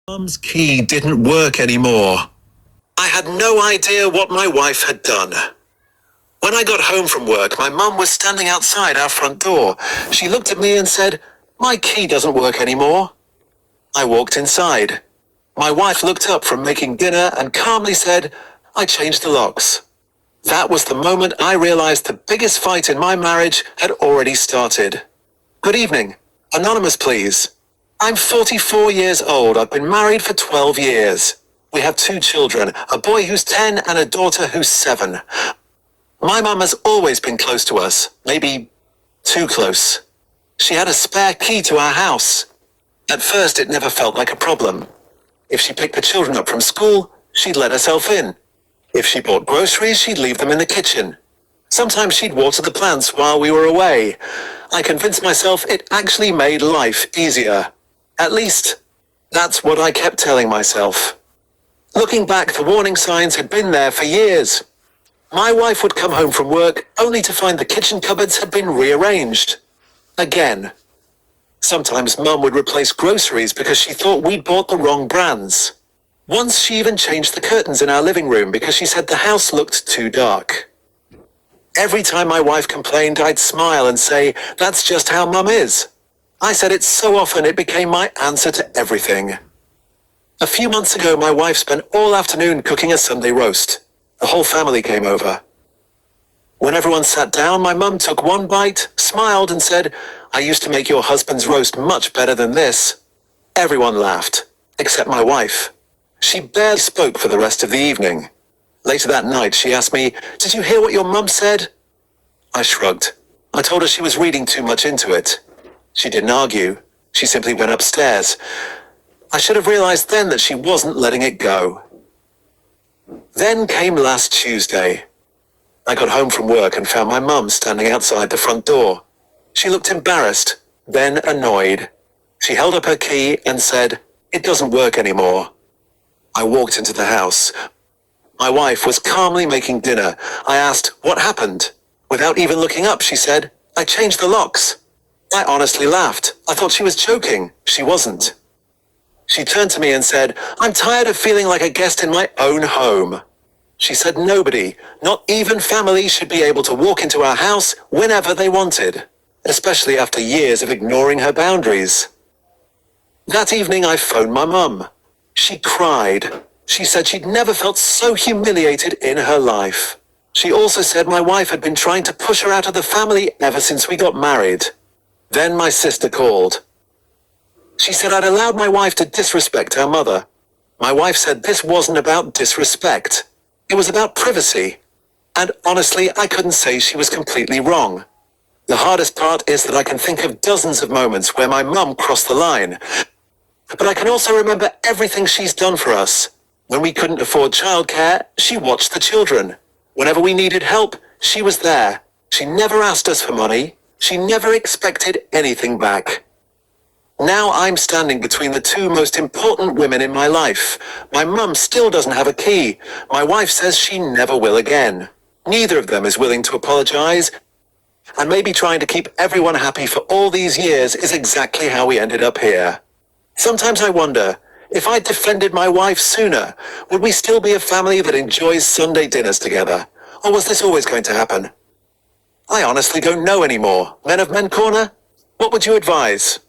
Mum's key didn't work anymore. I had no idea what my wife had done. When I got home from work, my mum was standing outside our front door. She looked at me and said, "My key doesn't work anymore." I walked inside. My wife looked up from making dinner and calmly said, "I changed the locks." That was the moment I realized the biggest fight in my marriage had already started. Good evening. Anonymous, please. I'm 44 years old. I've been married for 12 years. We have 2 children, a boy who's 10 and a daughter who's 7. My mum has always been close to us, maybe too close. She had a spare key to our house. At first, it never felt like a problem. If she picked the children up from school, she'd let herself in. If she bought groceries, she'd leave them in the kitchen. Sometimes she'd water the plants while we were away. I convinced myself it actually made life easier. At least, that's what I kept telling myself. Looking back, the warning signs had been there for years. My wife would come home from work only to find the kitchen cupboards had been rearranged. Again. Sometimes Mum would replace groceries because she thought we'd bought the wrong brands. Once she even changed the curtains in our living room because she said the house looked too dark. Every time my wife complained, I'd smile and say, "That's just how Mum is." I said it so often it became my answer to everything. A few months ago, my wife spent all afternoon cooking a Sunday roast. The whole family came over. When everyone sat down, my mum took one bite, smiled and said, "I used to make your husband's roast much better than this." Everyone laughed, except my wife. She barely spoke for the rest of the evening. Later that night, she asked me, "Did you hear what your mum said?" I shrugged. I told her she was reading too much into it. She didn't argue. She simply went upstairs. I should have realized then that she wasn't letting it go. Then came last Tuesday. I got home from work and found my mum standing outside the front door. She looked embarrassed, then annoyed. She held up her key and said, "It doesn't work anymore." I walked into the house. My wife was calmly making dinner. I asked, "What happened?" Without even looking up, she said, "I changed the locks." I honestly laughed. I thought she was joking. She wasn't. She turned to me and said, "I'm tired of feeling like a guest in my own home." She said nobody, not even family, should be able to walk into our house whenever they wanted, especially after years of ignoring her boundaries. That evening I phoned my mum. She cried. She said she'd never felt so humiliated in her life. She also said my wife had been trying to push her out of the family ever since we got married. Then my sister called. She said I'd allowed my wife to disrespect her mother. My wife said this wasn't about disrespect. It was about privacy. And honestly, I couldn't say she was completely wrong. The hardest part is that I can think of dozens of moments where my mum crossed the line. But I can also remember everything she's done for us. When we couldn't afford childcare, she watched the children. Whenever we needed help, she was there. She never asked us for money. She never expected anything back. Now I'm standing between the 2 most important women in my life. My mum still doesn't have a key. My wife says she never will again. Neither of them is willing to apologize. And maybe trying to keep everyone happy for all these years is exactly how we ended up here. Sometimes I wonder, if I'd defended my wife sooner, would we still be a family that enjoys Sunday dinners together? Or was this always going to happen? I honestly don't know anymore. Men of Men Corner, what would you advise?